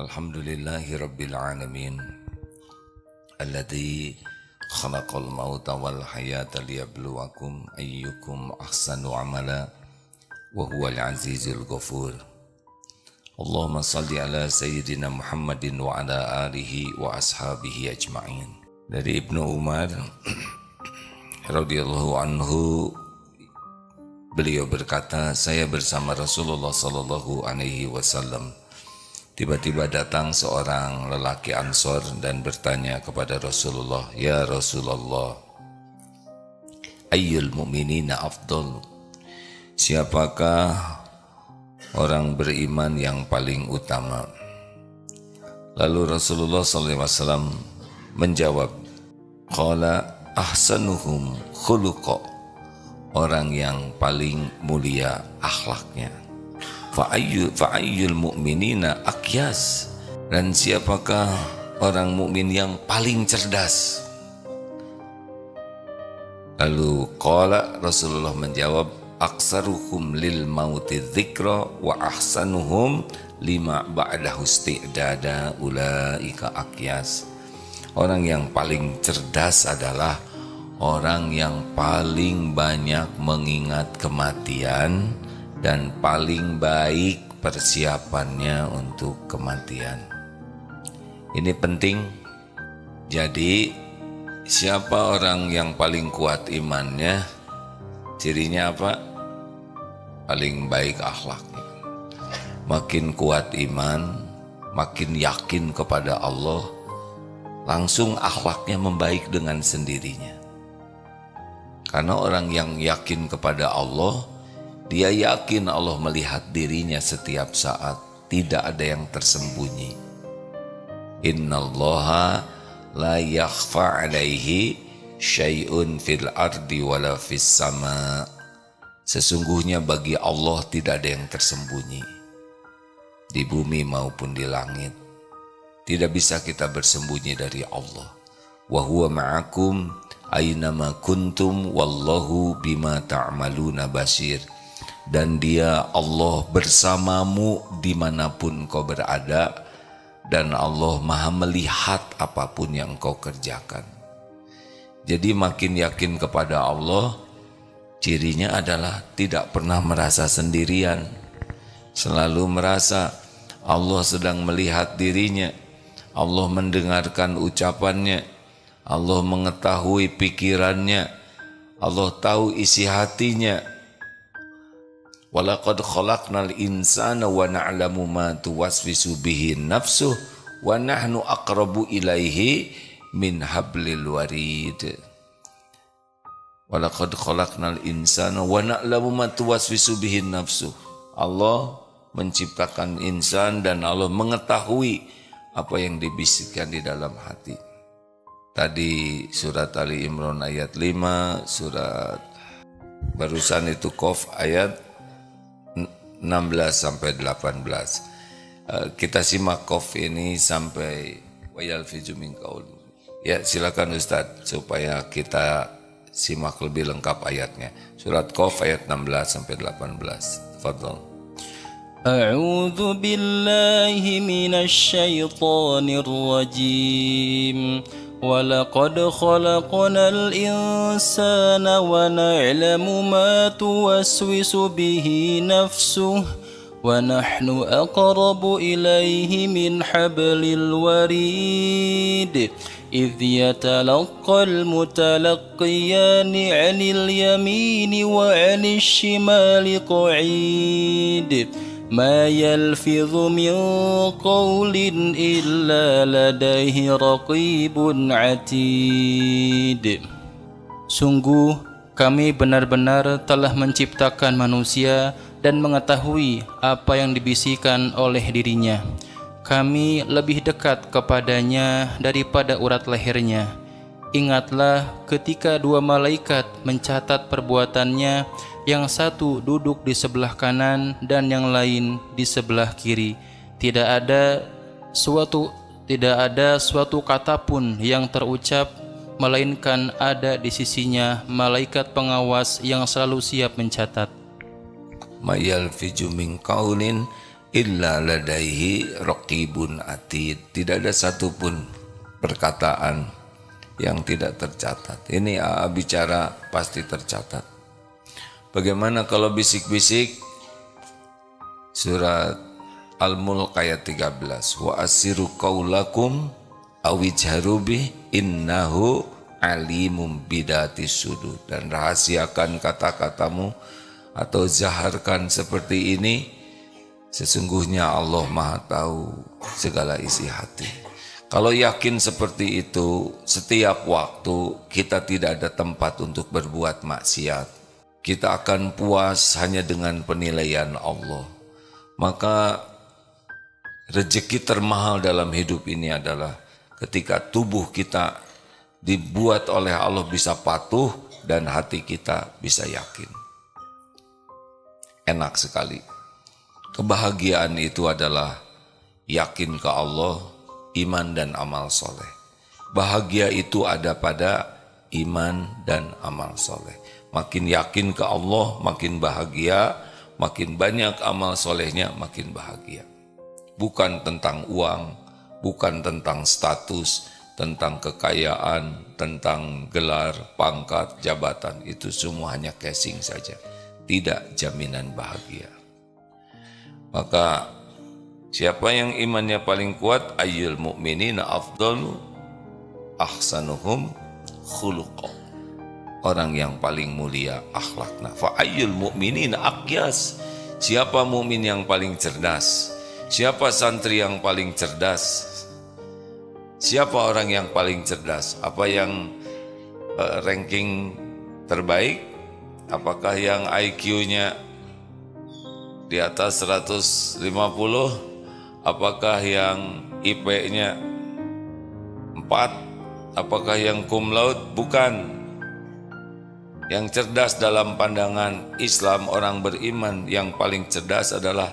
Alhamdulillahi Rabbil Alamin Alladhi khalaqal mauta wal hayata liyabluwakum ayyukum ahsanu amala wa huwal azizul ghafur. Allahumma salli ala Sayyidina Muhammadin wa ala alihi wa ashabihi ajma'in. Dari Ibnu Umar radhiyallahu anhu, beliau berkata, saya bersama Rasulullah sallallahu alaihi wasallam. Tiba-tiba datang seorang lelaki Ansor dan bertanya kepada Rasulullah, "Ya Rasulullah, ayyul mu'minina afdal?" Siapakah orang beriman yang paling utama? Lalu Rasulullah SAW menjawab, qala ahsanuhum khuluqa, orang yang paling mulia akhlaknya. Fa'ayyul mu'minina akyas, dan siapakah orang mukmin yang paling cerdas? Lalu qala, Rasulullah menjawab, aksaruhum lil mauti dzikra wa ahsanuhum lima ba'dahu isti'dada ulaika akyas. Orang yang paling cerdas adalah orang yang paling banyak mengingat kematian dan paling baik persiapannya untuk kematian. Ini penting. Jadi siapa orang yang paling kuat imannya? Cirinya apa? Paling baik akhlaknya. Makin kuat iman, makin yakin kepada Allah, langsung akhlaknya membaik dengan sendirinya. Karena orang yang yakin kepada Allah, dia yakin Allah melihat dirinya setiap saat, tidak ada yang tersembunyi. Innallaha la yakhfa alaihi syai'un fil ardi wala fis sama. Sesungguhnya bagi Allah tidak ada yang tersembunyi, di bumi maupun di langit. Tidak bisa kita bersembunyi dari Allah. Wa huwa ma'akum aynama kuntum wallahu bima ta'maluna basir. Dan dia Allah bersamamu dimanapun kau berada, dan Allah maha melihat apapun yang kau kerjakan. Jadi makin yakin kepada Allah, cirinya adalah tidak pernah merasa sendirian, selalu merasa Allah sedang melihat dirinya, Allah mendengarkan ucapannya, Allah mengetahui pikirannya, Allah tahu isi hatinya. Walaqad khalaqnal insana wa na'lamu ma tuwaswisu bihi nafsuh wa nahnu aqrabu ilaihi min hablil warid. Walaqad khalaqnal insana wa na'lamu ma tuwaswisu bihi nafsuh. Allah menciptakan insan dan Allah mengetahui apa yang dibisikkan di dalam hati. Tadi surat Ali Imran ayat 5, surat barusan itu Qaf ayat 16 sampai 18. Kita simak Qaf ini sampai wa yalfizu min qaul. Ya, silakan Ustaz supaya kita simak lebih lengkap ayatnya. Surat Qaf ayat 16 sampai 18. Tafadhol. A'udzu billahi minasy syaithanir rajim. وَلَقَدْ خَلَقْنَا الْإِنسَانَ وَنَعْلَمُ مَا تُوَسْوِسُ بِهِ نَفْسُهُ وَنَحْنُ أَقْرَبُ إِلَيْهِ مِنْ حَبْلِ الْوَرِيدِ إِذْ يَتَلَقَّى الْمُتَلَقِّيَانِ عَنِ الْيَمِينِ وَعَنِ الشِّمَالِ قَعِيدٌ ما يلفظ من قول إلا لديه رقيب عتيد. Sungguh kami benar-benar telah menciptakan manusia dan mengetahui apa yang dibisikkan oleh dirinya. Kami lebih dekat kepadanya daripada urat lehernya. Ingatlah ketika dua malaikat mencatat perbuatannya, yang satu duduk di sebelah kanan dan yang lain di sebelah kiri. Tidak ada suatu kata pun yang terucap, melainkan ada di sisinya malaikat pengawas yang selalu siap mencatat. Ma yalfiju min qaulin illa ladaihi raqibun atid. Tidak ada satupun perkataan yang tidak tercatat. Ini bicara pasti tercatat. Bagaimana kalau bisik-bisik? Surat Al-Mulk ayat 13. Wa asiru qaulakum awijharu bih innahu alimum bidatis sudur. Dan rahasiakan kata-katamu atau zaharkan seperti ini, sesungguhnya Allah Maha tahu segala isi hati. Kalau yakin seperti itu, setiap waktu kita tidak ada tempat untuk berbuat maksiat. Kita akan puas hanya dengan penilaian Allah. Maka rezeki termahal dalam hidup ini adalah ketika tubuh kita dibuat oleh Allah bisa patuh dan hati kita bisa yakin. Enak sekali. Kebahagiaan itu adalah yakin ke Allah, iman dan amal soleh. Bahagia itu ada pada iman dan amal soleh. Makin yakin ke Allah, makin bahagia, makin banyak amal solehnya, makin bahagia. Bukan tentang uang, bukan tentang status, tentang kekayaan, tentang gelar, pangkat, jabatan. Itu semua hanya casing saja, tidak jaminan bahagia. Maka siapa yang imannya paling kuat, ayyul mu'minina afdalu ahsanuhum khuluqa. Orang yang paling mulia akhlakna. Fa ayyul mu'minina aqyas. Siapa mukmin yang paling cerdas? Siapa santri yang paling cerdas? Siapa orang yang paling cerdas? Apa yang ranking terbaik? Apakah yang IQ-nya di atas 150? Apakah yang IP-nya 4? Apakah yang cum laude? Bukan. Yang cerdas dalam pandangan Islam, orang beriman yang paling cerdas adalah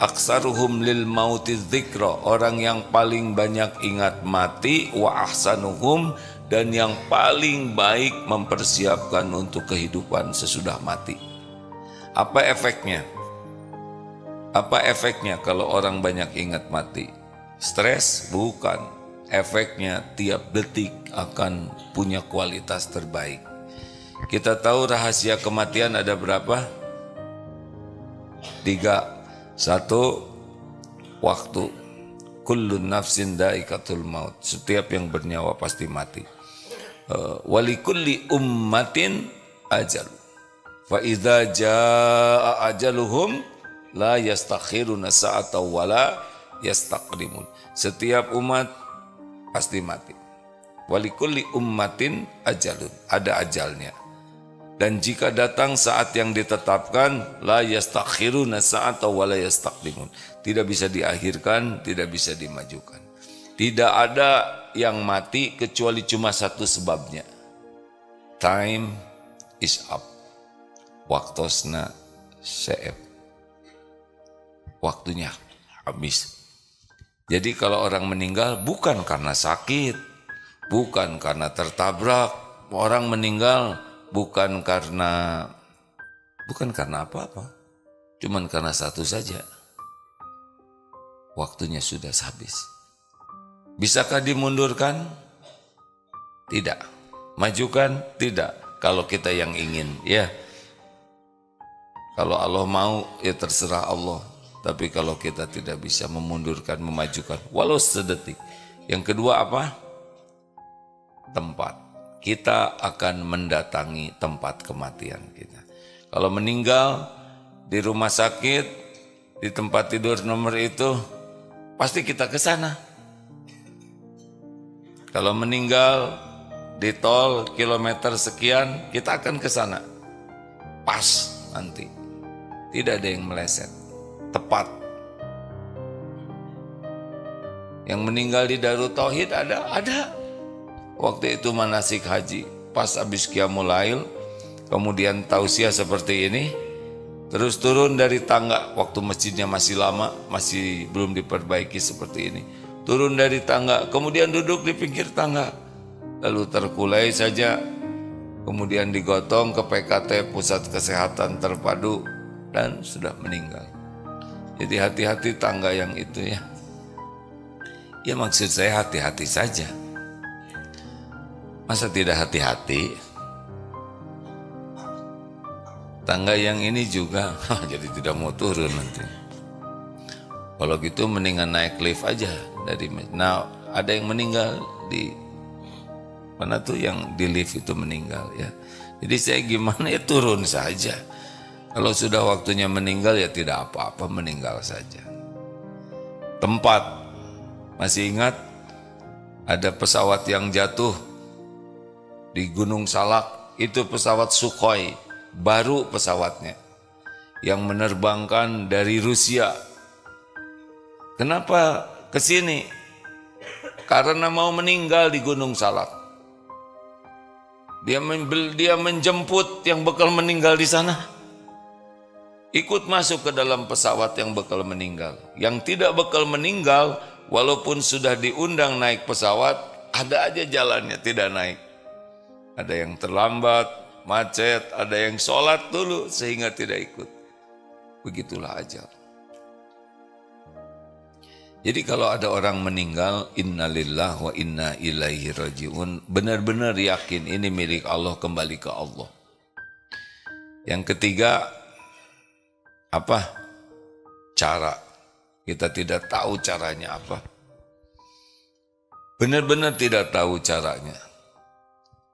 aksaruhum lil mauti dzikra, orang yang paling banyak ingat mati, wa ahsanuhum, dan yang paling baik mempersiapkan untuk kehidupan sesudah mati. Apa efeknya? Apa efeknya kalau orang banyak ingat mati? Stres? Bukan. Efeknya tiap detik akan punya kualitas terbaik. Kita tahu rahasia kematian ada berapa? 3. 1. Waktu. Kullun nafsin dha'iqatul maut. Setiap yang bernyawa pasti mati. Walikulli ummatin ajal. Fa idza jaa ajaluhum la yastakhiruna sa'atan wala yastaqdimun. Setiap umat pasti mati. Walikulli ummatin ajalun. Ada ajalnya. Dan jika datang saat yang ditetapkan, la yastakhiruna sa'atan wa la yastaqdimun. Tidak bisa diakhirkan, tidak bisa dimajukan. Tidak ada yang mati kecuali cuma satu sebabnya. Time is up. Waktosna se'eb. Waktunya habis. Jadi kalau orang meninggal bukan karena sakit, bukan karena tertabrak. Orang meninggal bukan karena apa-apa, cuman karena satu saja, waktunya sudah habis. Bisakah dimundurkan? Tidak. Majukan? Tidak. Kalau kita yang ingin, ya. Kalau Allah mau, ya terserah Allah. Tapi kalau kita tidak bisa memundurkan, memajukan, walau sedetik. Yang kedua apa? Tempat. Kita akan mendatangi tempat kematian kita. Kalau meninggal di rumah sakit, di tempat tidur nomor itu, pasti kita ke sana. Kalau meninggal di tol kilometer sekian, kita akan ke sana. Pas nanti. Tidak ada yang meleset. Tepat. Yang meninggal di Darut Tauhid ada. Waktu itu manasik haji, pas habis Qiyamul Lail, kemudian tausiah seperti ini, terus turun dari tangga, waktu masjidnya masih lama, masih belum diperbaiki seperti ini. Turun dari tangga, kemudian duduk di pinggir tangga, lalu terkulai saja, kemudian digotong ke PKT Pusat Kesehatan Terpadu, dan sudah meninggal. Jadi hati-hati tangga yang itu ya. Ya maksud saya hati-hati saja. Masa tidak hati-hati? Tangga yang ini juga jadi tidak mau turun nanti. Kalau gitu mendingan naik lift aja dari. Nah, ada yang meninggal di mana tuh yang di lift itu meninggal ya. Jadi saya gimana ya turun saja. Kalau sudah waktunya meninggal ya tidak apa-apa, meninggal saja. Tempat, masih ingat ada pesawat yang jatuh di Gunung Salak, itu pesawat Sukhoi, baru pesawatnya yang menerbangkan dari Rusia. Kenapa ke sini? Karena mau meninggal di Gunung Salak. Dia menjemput yang bakal meninggal di sana. Ikut masuk ke dalam pesawat yang bakal meninggal. Yang tidak bakal meninggal, walaupun sudah diundang naik pesawat, ada aja jalannya tidak naik. Ada yang terlambat, macet, ada yang sholat dulu sehingga tidak ikut. Begitulah ajal. Jadi kalau ada orang meninggal, innalillah wa inna ilaihi rajiun, benar-benar yakin ini milik Allah, kembali ke Allah. Yang ketiga, apa? Cara. Kita tidak tahu caranya apa. Benar-benar tidak tahu caranya.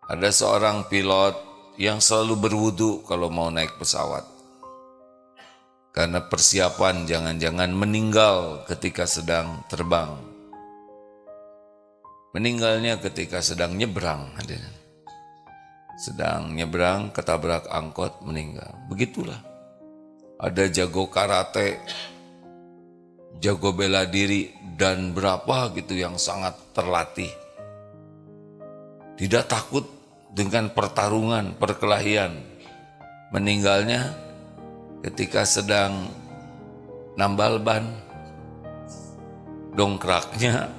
Ada seorang pilot yang selalu berwudu kalau mau naik pesawat. Karena persiapan jangan-jangan meninggal ketika sedang terbang. Meninggalnya ketika sedang nyebrang. Sedang nyebrang, ketabrak angkot, meninggal. Begitulah. Ada jago karate, jago bela diri, dan berapa gitu yang sangat terlatih. Tidak takut dengan pertarungan, perkelahian. Meninggalnya ketika sedang nambal ban, dongkraknya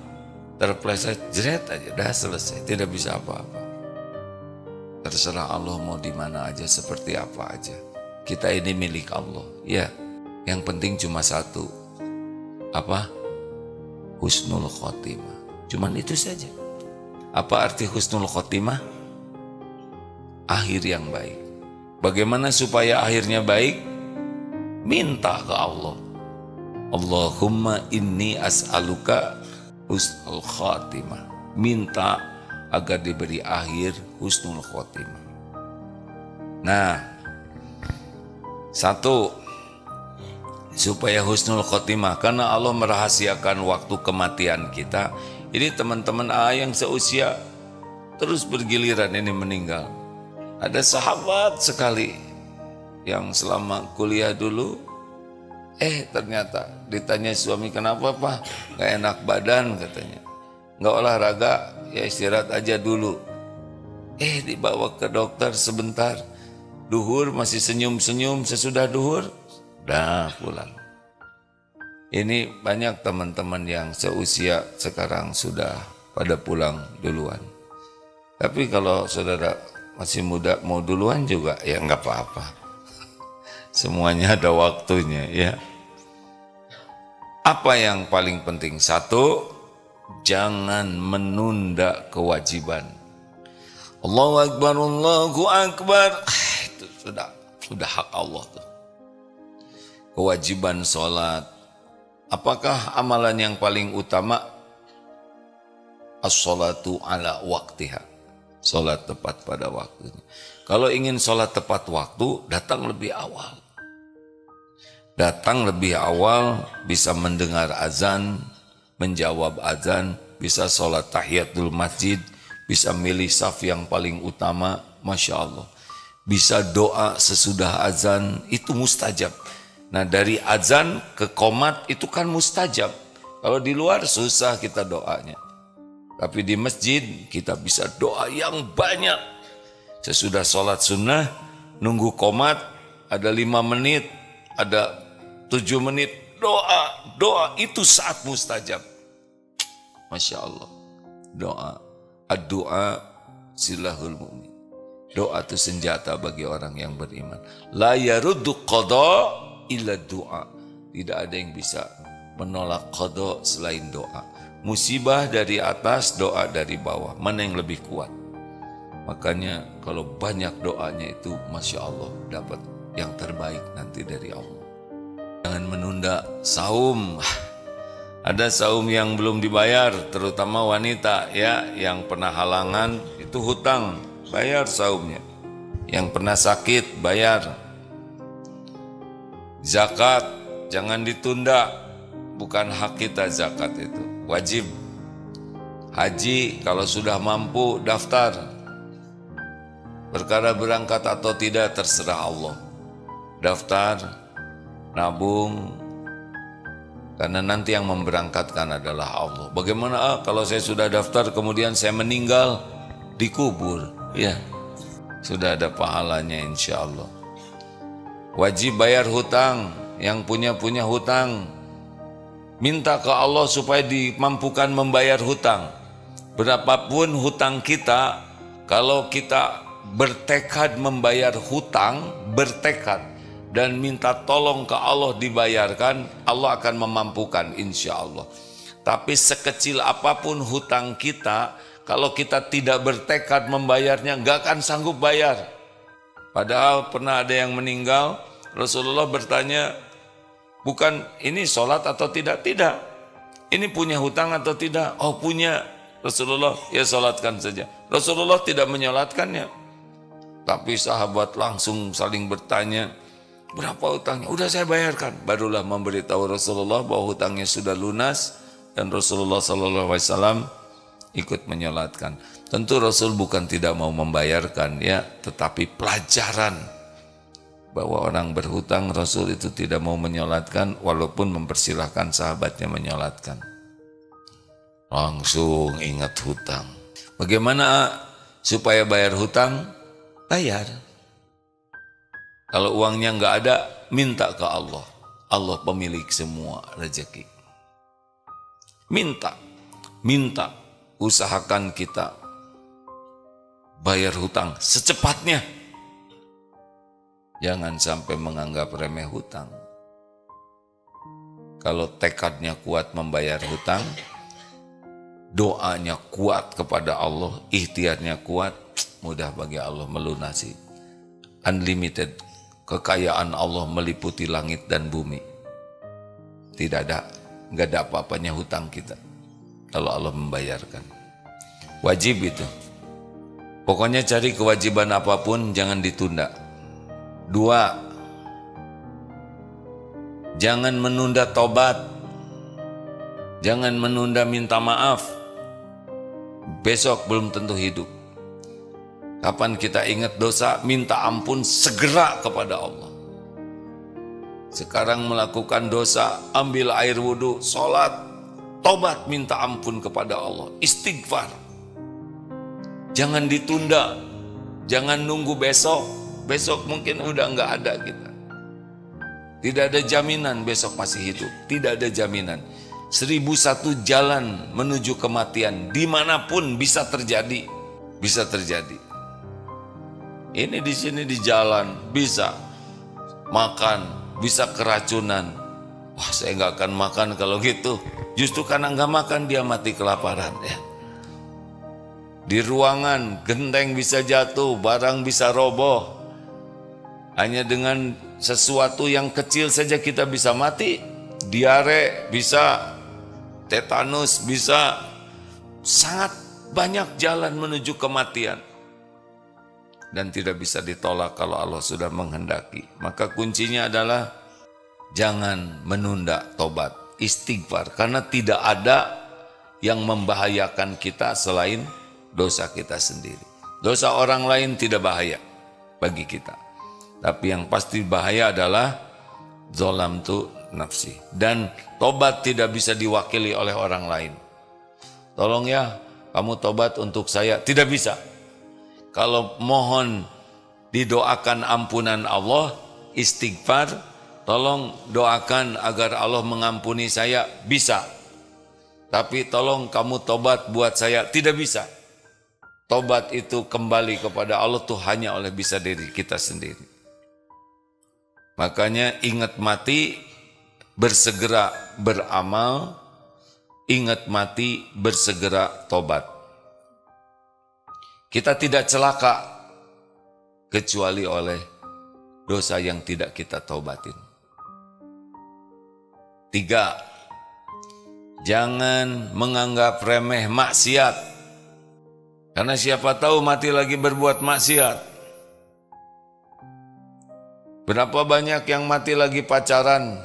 terpleset, jeret aja, dah selesai, tidak bisa apa-apa. Terserah Allah mau di mana aja, seperti apa aja. Kita ini milik Allah, ya. Yang penting cuma satu, apa? Husnul khotimah. Cuman itu saja. Apa arti husnul khotimah? Akhir yang baik. Bagaimana supaya akhirnya baik? Minta ke Allah. Allahumma inni as'aluka husnul khotimah. Minta agar diberi akhir husnul khotimah. Nah, satu, supaya husnul khotimah, karena Allah merahasiakan waktu kematian kita. Ini teman-teman yang seusia terus bergiliran ini meninggal. Ada sahabat sekali yang selama kuliah dulu, ternyata ditanya suami, kenapa Pak? Gak enak badan katanya. Gak olahraga, ya istirahat aja dulu. Dibawa ke dokter sebentar. Duhur masih senyum-senyum, sesudah duhur, dah pulang. Ini banyak teman-teman yang seusia sekarang sudah pada pulang duluan. Tapi kalau saudara masih muda mau duluan juga, ya nggak apa-apa. Semuanya ada waktunya ya. Apa yang paling penting? Satu, jangan menunda kewajiban. Allahu Akbar, Allahu Akbar. Sudah hak Allah tuh. Kewajiban sholat. Apakah amalan yang paling utama? As-sholatu ala waktiha. Sholat tepat pada waktunya. Kalau ingin sholat tepat waktu, datang lebih awal. Datang lebih awal, bisa mendengar azan, menjawab azan, bisa sholat tahiyatul masjid, bisa milih saf yang paling utama, Masya Allah. Bisa doa sesudah azan, itu mustajab. Nah, dari azan ke qomat itu kan mustajab. Kalau di luar susah kita doanya. Tapi di masjid kita bisa doa yang banyak. Sesudah sholat sunnah, nunggu qomat, ada 5 menit, ada 7 menit, doa itu saat mustajab. Masya Allah. Doa, ad-doa silahul mu'min. Doa itu senjata bagi orang yang beriman. La yaruddu qada illa doa. Tidak ada yang bisa menolak qada selain doa. Musibah dari atas, doa dari bawah. Mana yang lebih kuat? Makanya kalau banyak doanya itu Masya Allah dapat yang terbaik nanti dari Allah. Jangan menunda saum. Ada saum yang belum dibayar, terutama wanita ya, yang pernah halangan itu hutang, bayar saumnya. Yang pernah sakit, bayar. Zakat jangan ditunda, bukan hak kita zakat itu, wajib. Haji kalau sudah mampu daftar. Perkara berangkat atau tidak terserah Allah. Daftar, nabung, karena nanti yang memberangkatkan adalah Allah. Bagaimana kalau saya sudah daftar kemudian saya meninggal, dikubur? Ya, sudah ada pahalanya insya Allah. Wajib bayar hutang, yang punya hutang, minta ke Allah supaya dimampukan membayar hutang. Berapapun hutang kita, kalau kita bertekad membayar hutang, bertekad dan minta tolong ke Allah dibayarkan, Allah akan memampukan insya Allah. Tapi sekecil apapun hutang kita, kalau kita tidak bertekad membayarnya, gak akan sanggup bayar. Padahal pernah ada yang meninggal, Rasulullah bertanya, bukan ini sholat atau tidak? Tidak. Ini punya hutang atau tidak? Oh punya. Rasulullah, ya sholatkan saja. Rasulullah tidak menyolatkannya. Tapi sahabat langsung saling bertanya, berapa hutangnya? Udah saya bayarkan. Barulah memberitahu Rasulullah bahwa hutangnya sudah lunas dan Rasulullah SAW ikut menyolatkan. Tentu Rasul bukan tidak mau membayarkan ya, tetapi pelajaran bahwa orang berhutang, Rasul itu tidak mau menyolatkan walaupun mempersilahkan sahabatnya menyolatkan. Langsung ingat hutang. Bagaimana supaya bayar hutang? Bayar. Kalau uangnya nggak ada, minta ke Allah. Allah pemilik semua rezeki. Minta, usahakan kita bayar hutang secepatnya. Jangan sampai menganggap remeh hutang. Kalau tekadnya kuat membayar hutang, doanya kuat kepada Allah, ikhtiarnya kuat, mudah bagi Allah melunasi. Unlimited kekayaan Allah meliputi langit dan bumi. Nggak ada apa-apanya hutang kita kalau Allah membayarkan. Wajib itu. Pokoknya cari kewajiban apapun jangan ditunda. 2, jangan menunda tobat. Jangan menunda minta maaf. Besok belum tentu hidup. Kapan kita ingat dosa, minta ampun segera kepada Allah. Sekarang melakukan dosa, ambil air wudhu, sholat, tobat, minta ampun kepada Allah, istighfar. Jangan ditunda, jangan nunggu besok. Besok mungkin udah nggak ada kita. Tidak ada jaminan besok masih hidup, tidak ada jaminan. 1001 jalan menuju kematian, dimanapun bisa terjadi, bisa terjadi. Ini di sini di jalan bisa makan, bisa keracunan. Wah, saya nggak akan makan kalau gitu. Justru karena nggak makan dia mati kelaparan ya. Di ruangan genteng bisa jatuh, barang bisa roboh. Hanya dengan sesuatu yang kecil saja kita bisa mati. Diare bisa, tetanus bisa, sangat banyak jalan menuju kematian. Dan tidak bisa ditolak kalau Allah sudah menghendaki. Maka kuncinya adalah jangan menunda tobat, istighfar. Karena tidak ada yang membahayakan kita selain dosa kita sendiri. Dosa orang lain tidak bahaya bagi kita. Tapi yang pasti bahaya adalah zalamtu nafsi. Dan tobat tidak bisa diwakili oleh orang lain. Tolong ya, kamu tobat untuk saya. Tidak bisa. Kalau mohon didoakan ampunan Allah, istighfar, tolong doakan agar Allah mengampuni saya, bisa. Tapi tolong kamu tobat buat saya, tidak bisa. Tobat itu kembali kepada Allah tuh hanya oleh bisa diri kita sendiri. Makanya ingat mati, bersegera beramal, ingat mati, bersegera tobat. Kita tidak celaka kecuali oleh dosa yang tidak kita taubatin. 3. Jangan menganggap remeh maksiat. Karena siapa tahu mati lagi berbuat maksiat. Berapa banyak yang mati lagi pacaran?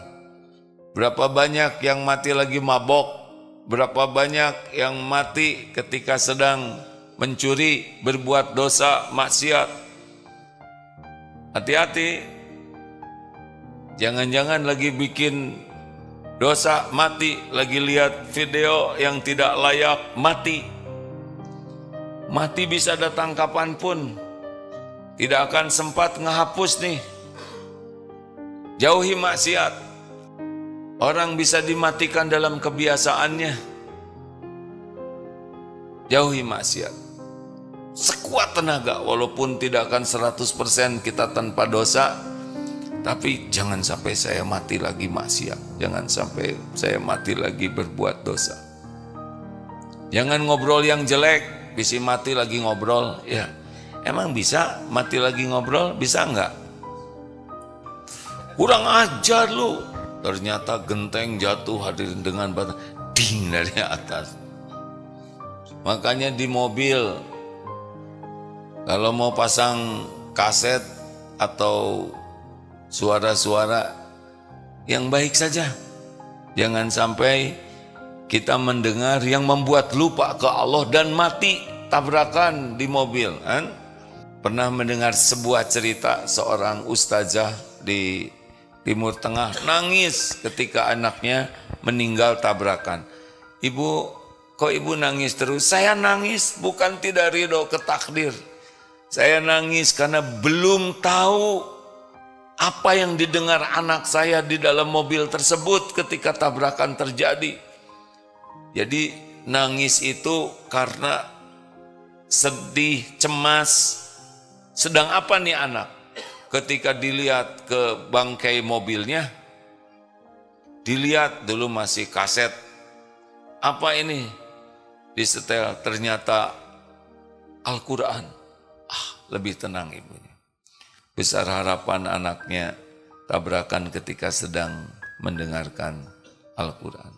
Berapa banyak yang mati lagi mabok? Berapa banyak yang mati ketika sedang mencuri, berbuat dosa, maksiat? Hati-hati. Jangan-jangan lagi bikin dosa, mati. Lagi lihat video yang tidak layak, mati. Mati bisa datang kapanpun. Tidak akan sempat ngehapus nih. Jauhi maksiat. Orang bisa dimatikan dalam kebiasaannya. Jauhi maksiat. Sekuat tenaga, walaupun tidak akan 100% kita tanpa dosa, tapi jangan sampai saya mati lagi maksiat. Jangan sampai saya mati lagi berbuat dosa. Jangan ngobrol yang jelek, bisa mati lagi ngobrol. Ya, emang bisa mati lagi ngobrol? Bisa enggak? Kurang ajar lu. Ternyata genteng jatuh hadirin dengan batang ding dari atas. Makanya di mobil, kalau mau pasang kaset atau suara-suara yang baik saja. Jangan sampai kita mendengar yang membuat lupa ke Allah dan mati tabrakan di mobil. Kan? Pernah mendengar sebuah cerita seorang ustazah di Timur Tengah nangis ketika anaknya meninggal tabrakan. Ibu, kok ibu nangis terus? Saya nangis bukan tidak ridho ke takdir. Saya nangis karena belum tahu apa yang didengar anak saya di dalam mobil tersebut ketika tabrakan terjadi. Jadi nangis itu karena sedih, cemas. Sedang apa nih anak? Ketika dilihat ke bangkai mobilnya, dilihat dulu masih kaset. Apa ini? Disetel, ternyata Al-Quran. Lebih tenang ibunya. Besar harapan anaknya tabrakan ketika sedang mendengarkan Al-Quran.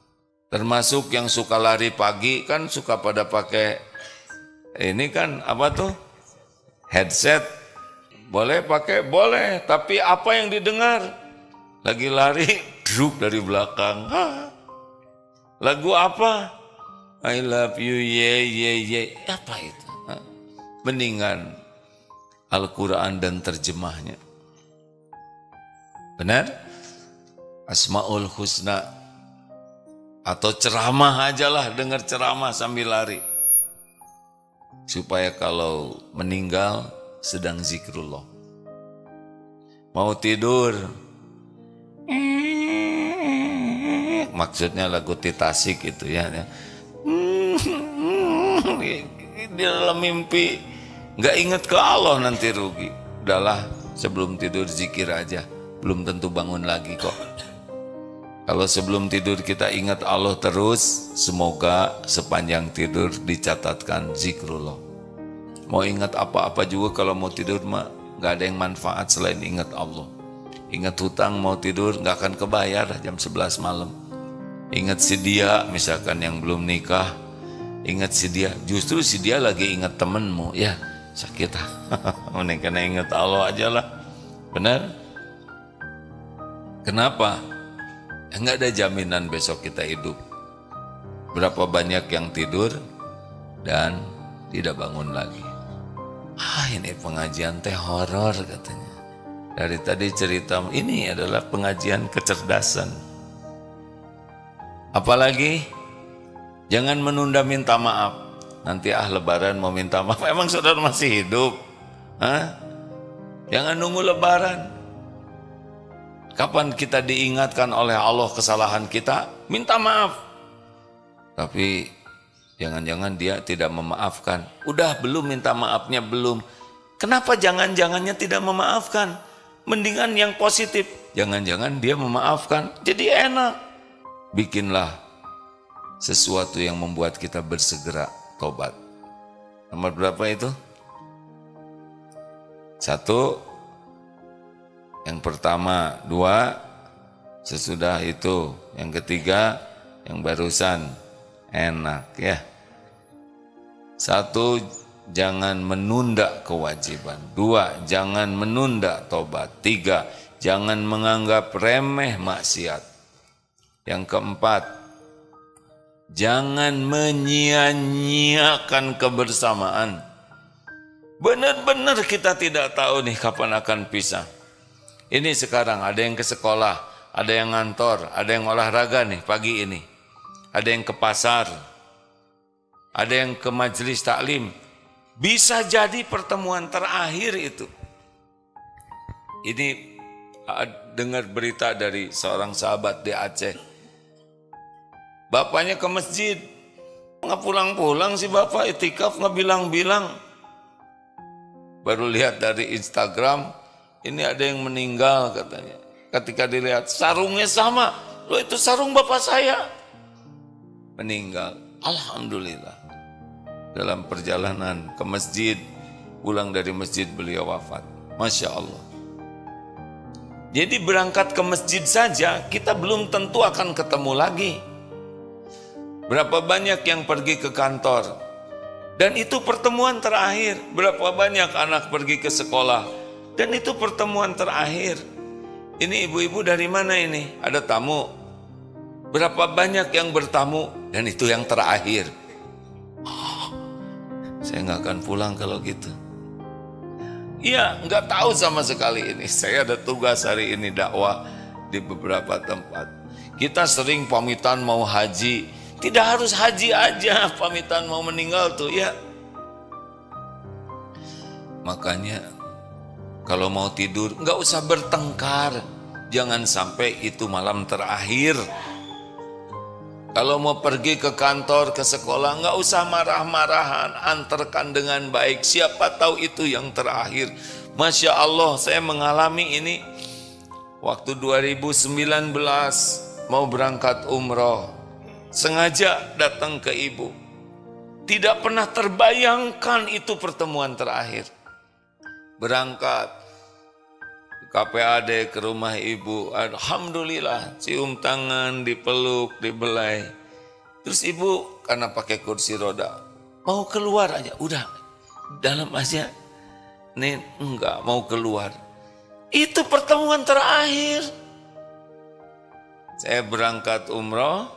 Termasuk yang suka lari pagi kan suka pada pakai ini kan apa tuh? Headset. Boleh pakai? Boleh. Tapi apa yang didengar? Lagi lari, druk dari belakang. Lagu apa? I love you, ye. Apa itu? Mendingan Al-Quran dan terjemahnya. Benar? Asmaul Husna. Atau ceramah aja lah, dengar ceramah sambil lari. Supaya kalau meninggal sedang zikrullah. Mau tidur, maksudnya lagu Titasik itu ya. Di dalam mimpi nggak ingat ke Allah nanti rugi. Udahlah sebelum tidur zikir aja, belum tentu bangun lagi kok. Kalau sebelum tidur kita ingat Allah terus, semoga sepanjang tidur dicatatkan zikrullah. Mau ingat apa-apa juga kalau mau tidur mah gak ada yang manfaat selain ingat Allah. Ingat hutang mau tidur gak akan kebayar jam 11 malam. Ingat si dia misalkan yang belum nikah, ingat si dia, justru si dia lagi ingat temenmu, ya sakit. Mending kena ingat Allah aja lah. Benar? Kenapa? Enggak ada jaminan besok kita hidup. Berapa banyak yang tidur dan tidak bangun lagi. Ini pengajian teh horor katanya. Dari tadi cerita ini adalah pengajian kecerdasan. Apalagi jangan menunda minta maaf. Nanti lebaran mau minta maaf. Emang saudara masih hidup? Jangan nunggu lebaran. Kapan kita diingatkan oleh Allah kesalahan kita, minta maaf. Tapi jangan-jangan dia tidak memaafkan. Udah belum minta maafnya belum. Kenapa jangan-jangannya tidak memaafkan? Mendingan yang positif. jangan-jangan dia memaafkan, jadi enak. Bikinlah sesuatu yang membuat kita bersegera tobat. Nomor berapa itu? 1, yang pertama. 2, sesudah itu. Yang ketiga, yang barusan, enak ya. 1, jangan menunda kewajiban. 2, jangan menunda tobat. 3, jangan menganggap remeh maksiat. Yang keempat, jangan menyia-nyiakan kebersamaan. Benar-benar kita tidak tahu nih kapan akan pisah. Ini sekarang ada yang ke sekolah, ada yang ngantor, ada yang olahraga nih pagi ini. Ada yang ke pasar, ada yang ke majelis taklim. Bisa jadi pertemuan terakhir itu. Ini dengar berita dari seorang sahabat di Aceh. Bapaknya ke masjid, nggak pulang-pulang sih bapak, itikaf nggak bilang-bilang. Baru lihat dari Instagram, ini ada yang meninggal katanya. Ketika dilihat sarungnya sama, loh itu sarung bapak saya. Meninggal, alhamdulillah. Dalam perjalanan ke masjid, pulang dari masjid beliau wafat. Masya Allah. Jadi berangkat ke masjid saja, kita belum tentu akan ketemu lagi. Berapa banyak yang pergi ke kantor, dan itu pertemuan terakhir. Berapa banyak anak pergi ke sekolah, dan itu pertemuan terakhir. Ini ibu-ibu dari mana ini? Ada tamu. Berapa banyak yang bertamu, dan itu yang terakhir. Saya nggak akan pulang kalau gitu. Iya, nggak tahu sama sekali ini. Saya ada tugas hari ini dakwah di beberapa tempat. Kita sering pamitan mau haji. Tidak harus haji aja, pamitan mau meninggal tuh ya. Makanya kalau mau tidur nggak usah bertengkar. Jangan sampai itu malam terakhir. Kalau mau pergi ke kantor, ke sekolah, nggak usah marah-marahan, antarkan dengan baik. Siapa tahu itu yang terakhir. Masya Allah, saya mengalami ini waktu 2019 mau berangkat umroh. Sengaja datang ke ibu. Tidak pernah terbayangkan itu pertemuan terakhir. Berangkat KPAD ke rumah ibu, alhamdulillah cium tangan, dipeluk, dibelai. Terus ibu karena pakai kursi roda, mau keluar aja, udah dalam aja. Nih enggak mau keluar. Itu pertemuan terakhir. Saya berangkat umroh,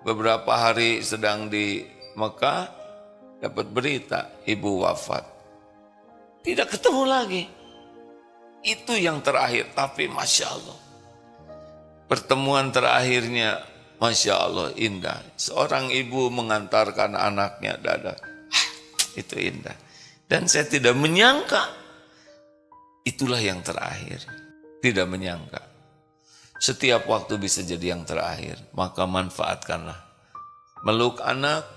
beberapa hari sedang di Mekah, dapat berita ibu wafat. Tidak ketemu lagi. Itu yang terakhir, tapi Masya Allah. Pertemuan terakhirnya, Masya Allah, indah. Seorang ibu mengantarkan anaknya dada. Itu indah. Dan saya tidak menyangka, itulah yang terakhir. Tidak menyangka. Setiap waktu bisa jadi yang terakhir, maka manfaatkanlah. Meluk anak,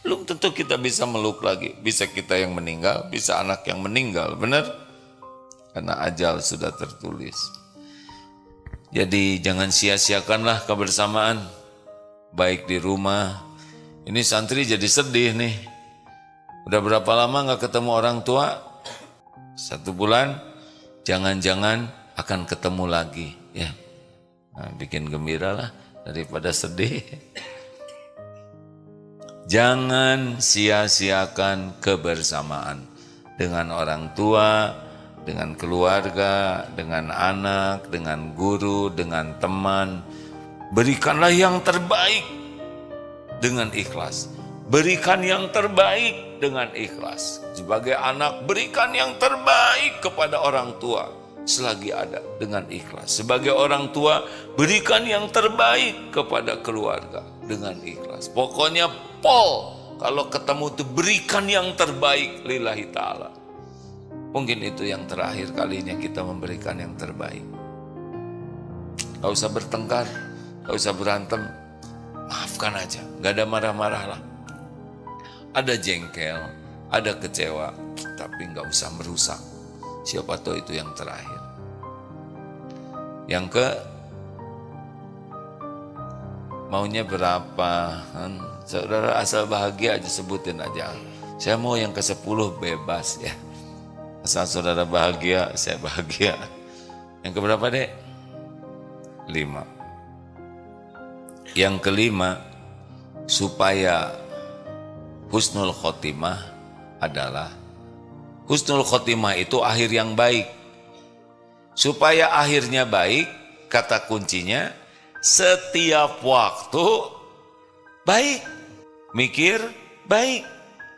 belum tentu kita bisa meluk lagi. Bisa kita yang meninggal, bisa anak yang meninggal, benar? Karena ajal sudah tertulis. Jadi jangan sia-siakanlah kebersamaan, baik di rumah. Ini santri jadi sedih nih. Udah berapa lama gak ketemu orang tua? 1 bulan, jangan-jangan akan ketemu lagi. Ya, nah, bikin gembira lah daripada sedih. Jangan sia-siakan kebersamaan dengan orang tua, dengan keluarga, dengan anak, dengan guru, dengan teman. Berikanlah yang terbaik dengan ikhlas. Berikan yang terbaik dengan ikhlas. Sebagai anak, berikan yang terbaik kepada orang tua selagi ada dengan ikhlas. Sebagai orang tua, berikan yang terbaik kepada keluarga dengan ikhlas. Pokoknya kalau ketemu itu berikan yang terbaik lillahi ta'ala. Mungkin itu yang terakhir kalinya kita memberikan yang terbaik. Gak usah bertengkar, gak usah berantem, maafkan aja, gak ada marah-marah lah. Ada jengkel, ada kecewa, tapi gak usah merusak. Siapa tahu itu yang terakhir. Yang ke maunya berapa? Saudara asal bahagia aja, sebutin aja. Saya mau yang ke-10, bebas ya. Asal saudara bahagia, saya bahagia. Yang keberapa, Dek? 5. Yang kelima, supaya husnul khotimah adalah, husnul khotimah itu akhir yang baik. Supaya akhirnya baik, kata kuncinya, setiap waktu baik. Mikir baik,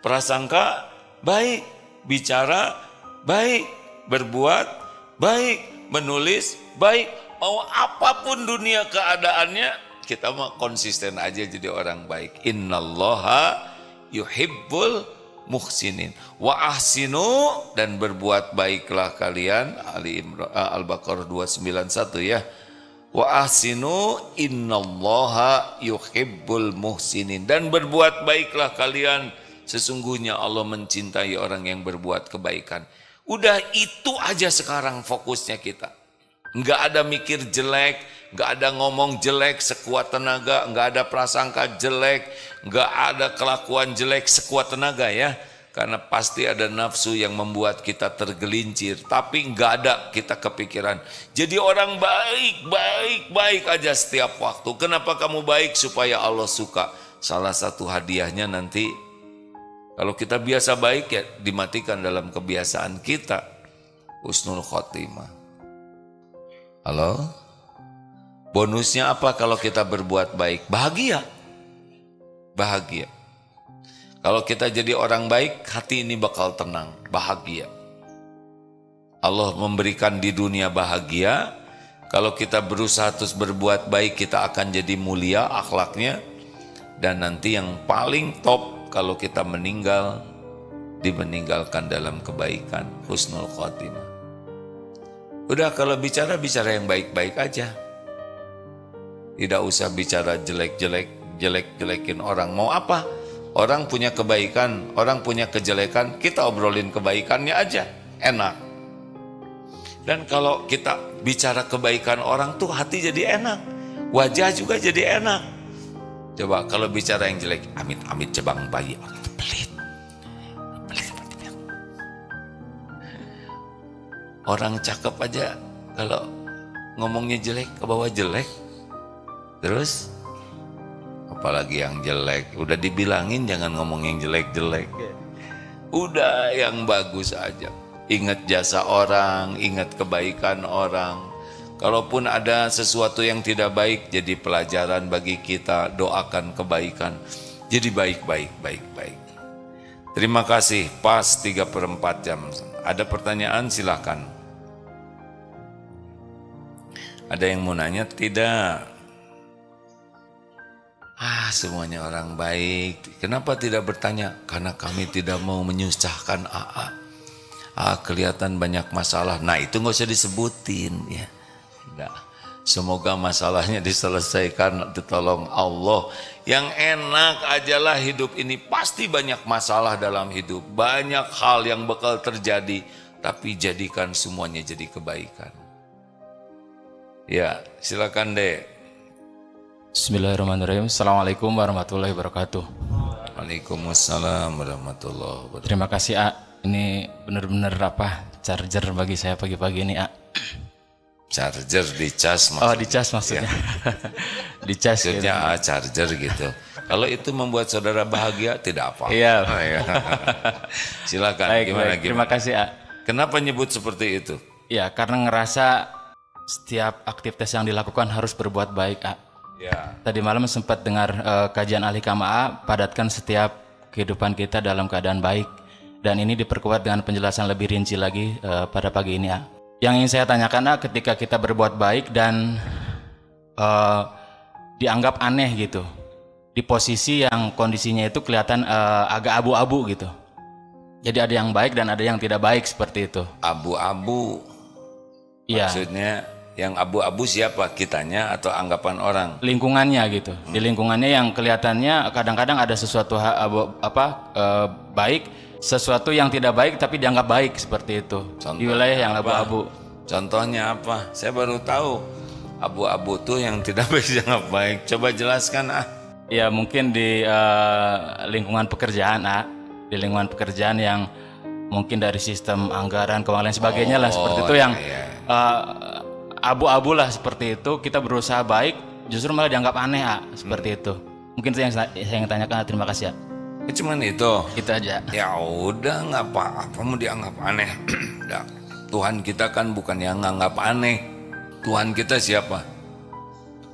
prasangka baik, bicara baik, berbuat baik, menulis baik. Mau apapun dunia keadaannya, kita mah konsisten aja jadi orang baik. Innallaha yuhibbul muhsinin wa ahsinu, dan berbuat baiklah kalian. Al-Baqarah 291 ya. Wa ahsinu innallaha yuhibbul muhsinin, dan berbuat baiklah kalian, sesungguhnya Allah mencintai orang yang berbuat kebaikan. Udah itu aja sekarang fokusnya kita. Enggak ada mikir jelek, enggak ada ngomong jelek sekuat tenaga, enggak ada prasangka jelek, enggak ada kelakuan jelek sekuat tenaga ya. Karena pasti ada nafsu yang membuat kita tergelincir, tapi enggak ada kita kepikiran jadi orang baik aja setiap waktu. Kenapa kamu baik? Supaya Allah suka. Salah satu hadiahnya nanti, kalau kita biasa baik ya dimatikan dalam kebiasaan kita, husnul khotimah. Halo? Bonusnya apa kalau kita berbuat baik? Bahagia. Bahagia. Kalau kita jadi orang baik, hati ini bakal tenang, bahagia. Allah memberikan di dunia bahagia. Kalau kita berusaha terus berbuat baik, kita akan jadi mulia akhlaknya. Dan nanti yang paling top, kalau kita meninggal, dimeninggalkan dalam kebaikan, husnul khotimah. Udah, kalau bicara yang baik-baik aja. Tidak usah bicara jelek-jelekin orang. Mau apa? Orang punya kebaikan, orang punya kejelekan, kita obrolin kebaikannya aja, enak. Dan kalau kita bicara kebaikan orang tuh hati jadi enak, wajah juga jadi enak. Coba kalau bicara yang jelek, amit-amit cebang bayi, orang itu pelit. Orang cakep aja kalau ngomongnya jelek, ke bawah jelek. Terus apalagi yang jelek, udah dibilangin jangan ngomong yang jelek-jelek. Udah yang bagus aja. Ingat jasa orang, ingat kebaikan orang. Kalaupun ada sesuatu yang tidak baik, jadi pelajaran bagi kita, doakan kebaikan. Jadi baik. Terima kasih, pas 3/4 jam. Ada pertanyaan silakan. Ada yang mau nanya? Tidak. Semuanya orang baik. Kenapa tidak bertanya? Karena kami tidak mau menyusahkan AA. Kelihatan banyak masalah. Nah itu nggak usah disebutin ya. Enggak. Semoga masalahnya diselesaikan, ditolong Allah. Yang enak ajalah hidup ini. Pasti banyak masalah dalam hidup. Banyak hal yang bakal terjadi. Tapi jadikan semuanya jadi kebaikan. Ya, silakan Dek. Bismillahirrahmanirrahim. Assalamualaikum warahmatullahi wabarakatuh. Waalaikumsalam warahmatullahi wabarakatuh. Terima kasih A. Ini benar-benar charger bagi saya pagi-pagi ini A. Charger dicas maksudnya. Oh dicas maksudnya. Ya. Dicas maksudnya gitu. Charger gitu. Kalau itu membuat saudara bahagia tidak apa. Iya. Silakan. Baik, gimana? Terima kasih A. Kenapa nyebut seperti itu? Ya karena ngerasa setiap aktivitas yang dilakukan harus berbuat baik A. Ya. Tadi malam sempat dengar kajian ahli KMA, padatkan setiap kehidupan kita dalam keadaan baik. Dan ini diperkuat dengan penjelasan lebih rinci lagi pada pagi ini A. Yang ingin saya tanyakan A, ketika kita berbuat baik dan dianggap aneh gitu, di posisi yang kondisinya itu kelihatan agak abu-abu gitu. Jadi ada yang baik dan ada yang tidak baik seperti itu. Abu-abu. Iya. Maksudnya yang abu-abu siapa? Kitanya atau anggapan orang? Lingkungannya gitu. Di lingkungannya yang kelihatannya kadang-kadang ada sesuatu baik, sesuatu yang tidak baik tapi dianggap baik seperti itu. Contohnya di wilayah yang abu-abu. Contohnya apa? Saya baru tahu. Abu-abu tuh yang tidak bisa baik. Coba jelaskan Ya mungkin di lingkungan pekerjaan, di lingkungan pekerjaan yang mungkin dari sistem anggaran, keuangan lain sebagainya lah seperti itu yang abu-abu lah seperti itu. Kita berusaha baik, justru malah dianggap aneh seperti itu. Mungkin itu yang saya ingin tanyakan. Terima kasih Cuman itu. Itu aja. Ya udah, nggak apa-apa mau dianggap aneh. Tuhan kita kan bukan yang nganggap aneh. Tuhan kita siapa?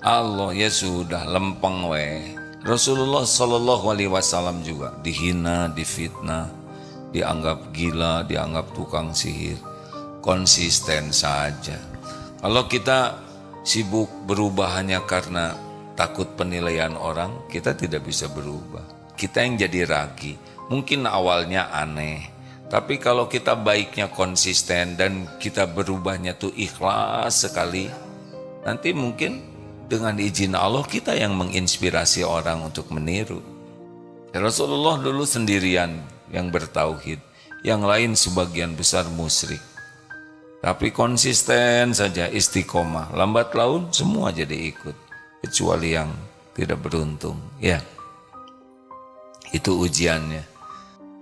Allah. Ya sudah, lempeng we. Rasulullah Shallallahu Alaihi Wasallam juga dihina, difitnah, dianggap gila, dianggap tukang sihir. Konsisten saja. Kalau kita sibuk berubah hanya karena takut penilaian orang, kita tidak bisa berubah. Kita yang jadi ragi. Mungkin awalnya aneh, tapi kalau kita baiknya konsisten dan kita berubahnya tuh ikhlas sekali, nanti mungkin dengan izin Allah kita yang menginspirasi orang untuk meniru. Rasulullah dulu sendirian yang bertauhid, yang lain sebagian besar musyrik. Tapi konsisten saja, istiqomah. Lambat laun semua jadi ikut, kecuali yang tidak beruntung. Ya, itu ujiannya.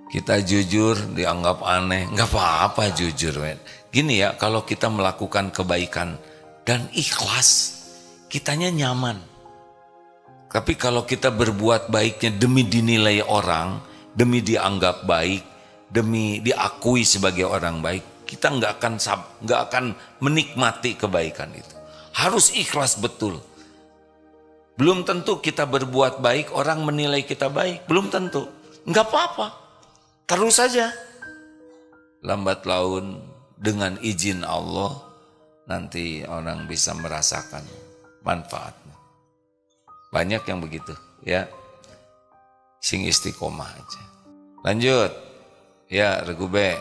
Kita jujur dianggap aneh, nggak apa-apa jujur. Gini ya, kalau kita melakukan kebaikan dan ikhlas, kitanya nyaman. Tapi kalau kita berbuat baiknya demi dinilai orang, demi dianggap baik, demi diakui sebagai orang baik, kita nggak akan menikmati kebaikan itu. Harus ikhlas betul. Belum tentu kita berbuat baik orang menilai kita baik, belum tentu. Nggak apa-apa, terus saja. Lambat laun dengan izin Allah nanti orang bisa merasakan manfaatnya. Banyak yang begitu, ya. Sing istiqomah aja. Lanjut, ya Regube,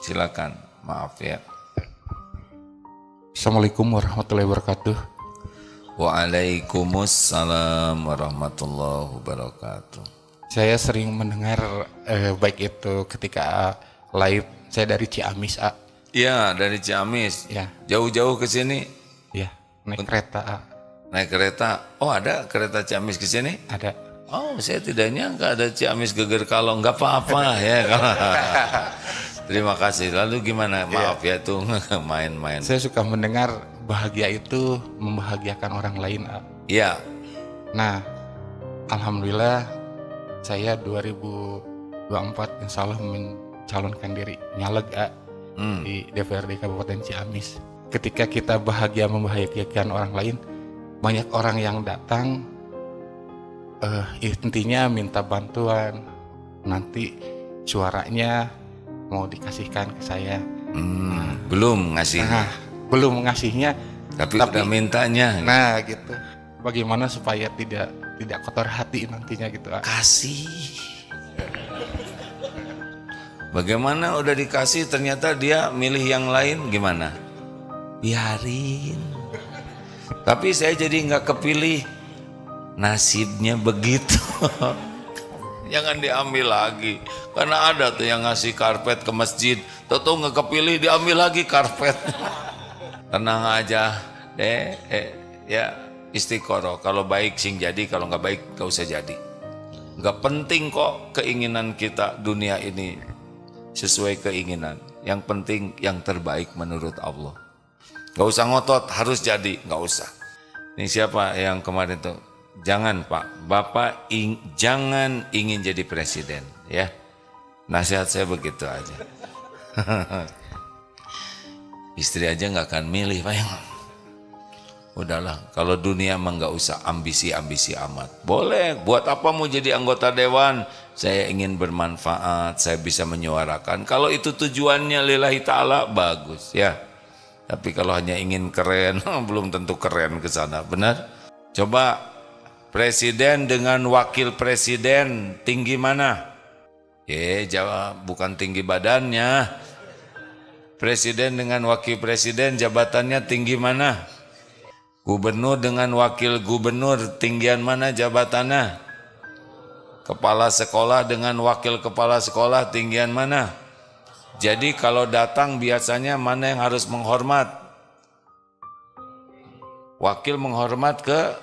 silakan. Maaf ya. Assalamualaikum warahmatullahi wabarakatuh. Waalaikumsalam warahmatullahi wabarakatuh. Saya sering mendengar baik itu ketika live. Saya dari Ciamis, Iya, dari Ciamis. Ya. Jauh-jauh ke sini. Ya, naik kereta, Naik kereta. Oh, ada kereta Ciamis ke sini? Ada. Oh, saya tidak nyangka ada Ciamis Geger Kalong. Nggak apa-apa ya. Terima kasih. Lalu gimana? Maaf ya tuh main-main. Saya suka mendengar bahagia itu membahagiakan orang lain, Iya. Nah, alhamdulillah saya 2024 insya Allah mencalonkan diri nyaleg di DPRD Kabupaten Ciamis. Ketika kita bahagia membahagiakan orang lain, banyak orang yang datang intinya minta bantuan, nanti suaranya mau dikasihkan ke saya. Belum ngasih. Belum ngasihnya, tapi udah mintanya. Nah gitu. Bagaimana supaya tidak kotor hati nantinya gitu. Kasih. Bagaimana udah dikasih ternyata dia milih yang lain, gimana? Biarin. Tapi saya jadi nggak kepilih. Nasibnya begitu. Jangan diambil lagi. Karena ada tuh yang ngasih karpet ke masjid, tahu nggak kepilih, diambil lagi karpet. Tenang aja deh, ya istiqoroh. Kalau baik sing jadi, kalau nggak baik nggak usah jadi. Nggak penting kok keinginan kita dunia ini sesuai keinginan. Yang penting yang terbaik menurut Allah. Nggak usah ngotot harus jadi, nggak usah. Ini siapa yang kemarin tuh? Jangan Pak, Bapak jangan ingin jadi presiden, ya. Nasihat saya begitu aja. Istri aja nggak akan milih, Pak. Udahlah, kalau dunia mah nggak usah ambisi-ambisi amat. Boleh, buat apa mau jadi anggota dewan? Saya ingin bermanfaat, saya bisa menyuarakan. Kalau itu tujuannya lillahi ta'ala, bagus ya. Tapi kalau hanya ingin keren, belum tentu keren ke sana, benar? Coba presiden dengan wakil presiden tinggi mana? Jawab, bukan tinggi badannya. Presiden dengan wakil presiden jabatannya tinggi mana? Gubernur dengan wakil gubernur tinggian mana jabatannya? Kepala sekolah dengan wakil kepala sekolah tinggian mana? Jadi kalau datang biasanya mana yang harus menghormat? Wakil menghormat ke,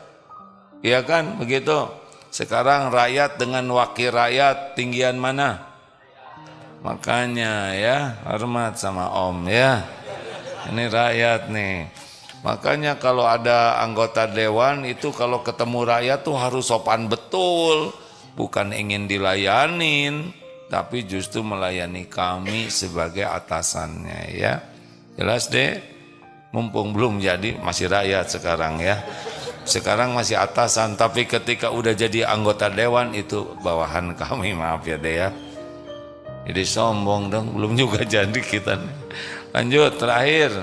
ya kan begitu. Sekarang rakyat dengan wakil rakyat tinggian mana? Makanya ya hormat sama om ya. Ini rakyat nih. Makanya kalau ada anggota dewan itu kalau ketemu rakyat tuh harus sopan betul. Bukan ingin dilayanin, tapi justru melayani kami sebagai atasannya ya. Jelas deh, mumpung belum jadi masih rakyat sekarang ya. Sekarang masih atasan, tapi ketika udah jadi anggota dewan itu bawahan kami, maaf ya deh ya. Jadi sombong dong, belum juga jadi kita. Lanjut terakhir.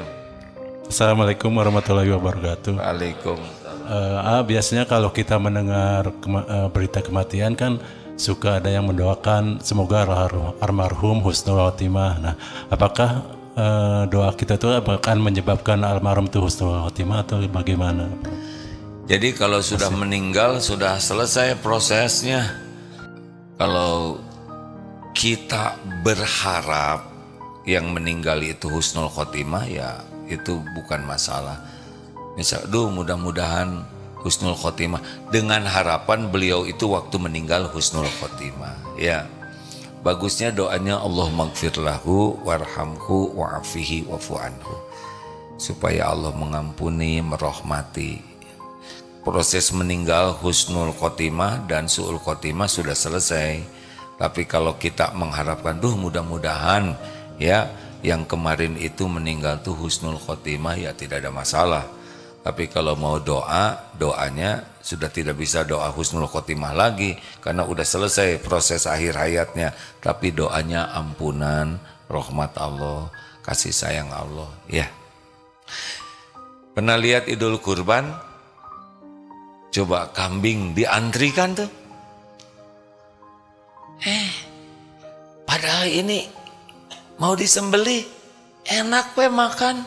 Assalamualaikum warahmatullahi wabarakatuh. Waalaikumsalam. Biasanya kalau kita mendengar berita kematian kan suka ada yang mendoakan semoga almarhum husnul khotimah. Nah, apakah doa kita itu akan menyebabkan almarhum itu husnul khotimah atau bagaimana? Jadi kalau sudah meninggal sudah selesai prosesnya. Kalau kita berharap yang meninggal itu husnul khotimah ya itu bukan masalah. Misal, mudah-mudahan husnul khotimah dengan harapan beliau itu waktu meninggal husnul khotimah. Ya, bagusnya doanya Allah maghfirlahu warhamhu wa'afihi wa'fu anhu, supaya Allah mengampuni, merahmati. Proses meninggal husnul khotimah dan su'ul khotimah sudah selesai. Tapi kalau kita mengharapkan, mudah-mudahan ya yang kemarin itu meninggal tuh husnul khotimah, ya tidak ada masalah. Tapi kalau mau doanya sudah tidak bisa doa husnul khotimah lagi karena udah selesai proses akhir hayatnya. Tapi doanya ampunan, rahmat Allah, kasih sayang Allah ya. Pernah lihat Idul Kurban? Coba kambing diantrikan tuh. Padahal ini mau disembelih, enak we makan.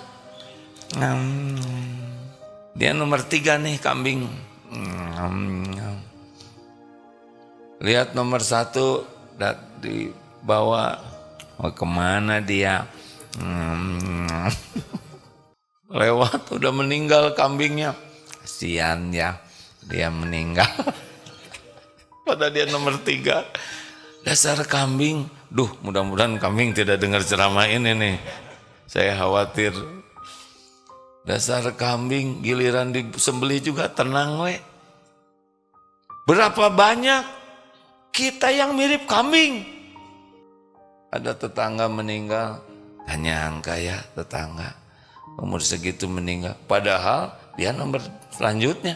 Dia nomor 3 nih kambing. Lihat nomor 1 dibawa, mau kemana dia? Lewat udah meninggal kambingnya. Kasihan ya, dia meninggal. Padahal dia nomor 3. Dasar kambing. Mudah-mudahan kambing tidak dengar ceramah ini nih. Saya khawatir. Dasar kambing, giliran disembelih juga tenang we. Berapa banyak kita yang mirip kambing. Ada tetangga meninggal, gak nyangka ya tetangga umur segitu meninggal. Padahal dia nomor selanjutnya.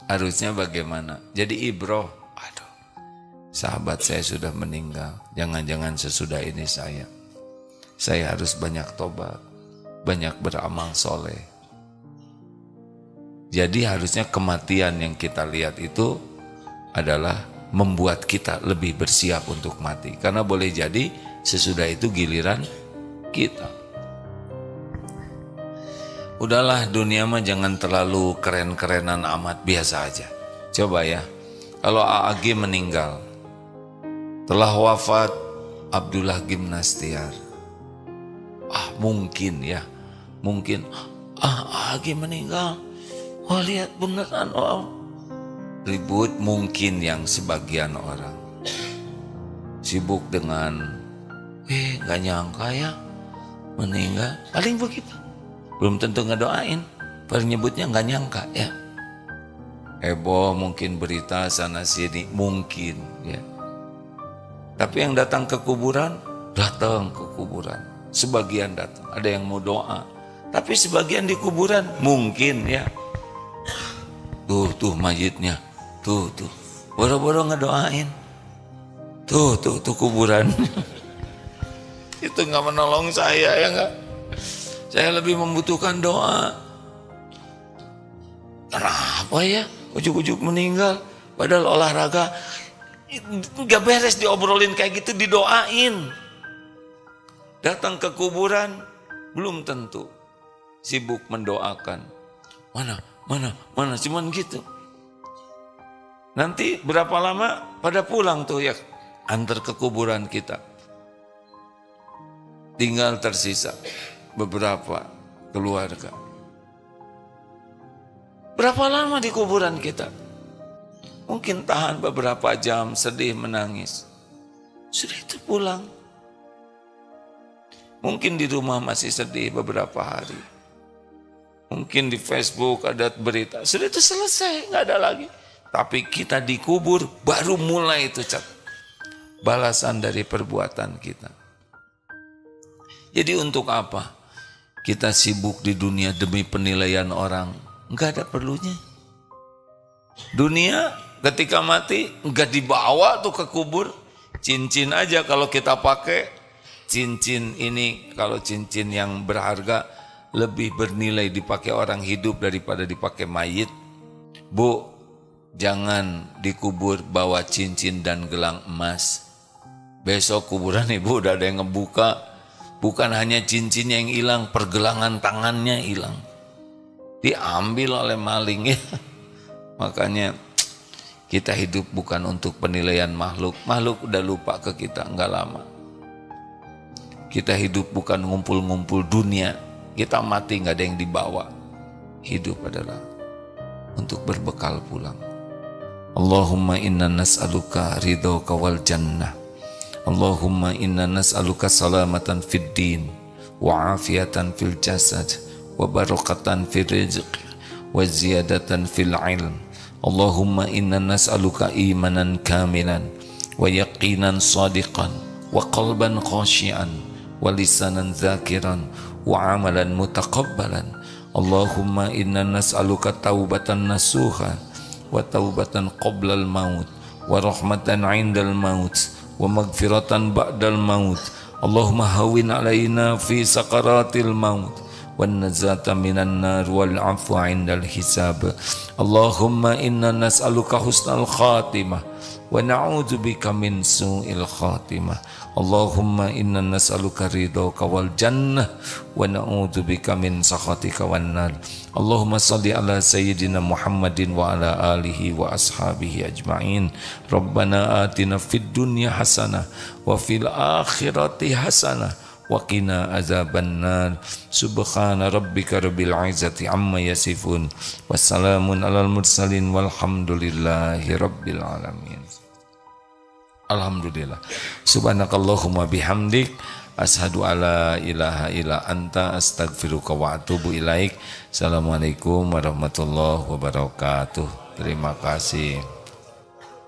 Harusnya bagaimana? Jadi ibroh. Aduh, sahabat saya sudah meninggal. Jangan-jangan sesudah ini saya harus banyak tobat, banyak beramal soleh. Jadi harusnya kematian yang kita lihat itu adalah membuat kita lebih bersiap untuk mati. Karena boleh jadi sesudah itu giliran kita. Udahlah, dunia mah jangan terlalu keren-kerenan amat, biasa aja. Coba ya, kalau AAG meninggal, telah wafat Abdullah Gimnastiar. Mungkin ya, mungkin AAG meninggal. Lihat beneran ribut, mungkin yang sebagian orang sibuk dengan gak nyangka ya meninggal, paling begitu. Belum tentu ngedoain, paling nyebutnya gak nyangka ya. Heboh mungkin berita sana sini mungkin ya. Tapi yang datang ke kuburan, sebagian datang, ada yang mau doa. Tapi sebagian di kuburan mungkin ya. Tuh mayitnya, tuh boro-boro ngedoain. Tuh kuburan. Itu nggak menolong saya ya nggak. Saya lebih membutuhkan doa. Kenapa ya ujuk-ujuk meninggal? Padahal olahraga nggak beres diobrolin kayak gitu, didoain. Datang ke kuburan belum tentu sibuk mendoakan. Mana, cuman gitu. Nanti berapa lama pada pulang tuh ya, antar ke kuburan kita. Tinggal tersisa beberapa keluarga. Berapa lama di kuburan kita? Mungkin tahan beberapa jam, sedih, menangis. Sudah itu pulang. Mungkin di rumah masih sedih beberapa hari. Mungkin di Facebook ada berita. Sudah itu selesai, nggak ada lagi. Tapi kita dikubur, baru mulai itu balasan dari perbuatan kita. Jadi untuk apa? Kita sibuk di dunia demi penilaian orang. Nggak ada perlunya. Dunia ketika mati nggak dibawa tuh ke kubur. Cincin aja kalau kita pakai, cincin ini kalau cincin yang berharga lebih bernilai dipakai orang hidup daripada dipakai mayit. Bu, jangan dikubur bawa cincin dan gelang emas. Besok kuburan ibu udah ada yang ngebuka. Bukan hanya cincinnya yang hilang, pergelangan tangannya hilang. Diambil oleh maling ya. Makanya kita hidup bukan untuk penilaian makhluk. Makhluk udah lupa ke kita, enggak lama. Kita hidup bukan ngumpul-ngumpul dunia. Kita mati nggak ada yang dibawa. Hidup adalah untuk berbekal pulang. Allahumma inna nas'aluka ridhaka wal jannah. Allahumma inna nas'aluka salamatan fid din wa afiatan fil jasad wa barakatan fil rizq wa ziyadatan fil ilm. Allahumma inna nas'aluka imanan kamilan wa yaqinan sadiqan wa qalban khashian wa lisanan zakiran wa amalan mutaqabbalan. Allahumma inna nas'aluka taubatan nasuha wa taubatan qoblal maut wa rahmatan indal maut wa magfiratan ba'dal maut. Allahumma hawin alaina fi sakaratil maut wan nazata minan nar wal afwa indal hisab. Allahumma inna nas'aluka husnal khatimah wa na'udzubika min su'il khatimah. Allahumma inna nas'aluka ridhaka wal jannah wa na'udzubika min sakhatika wan nar. Allahumma salli ala sayyidina Muhammadin wa ala alihi wa ashabihi ajma'in. Rabbana atina fid dunya hasanah wa fil akhirati hasanah wa qina azabannar. Subhana rabbika rabbil izzati amma yasifun. Wassalamun alal mursalin walhamdulillahi rabbil alamin. Alhamdulillah. Subhanakallahumma bihamdik asyhadu alla ilaha illa anta astaghfiruka wa atubu ilaik. Assalamualaikum warahmatullahi wabarakatuh. Terima kasih.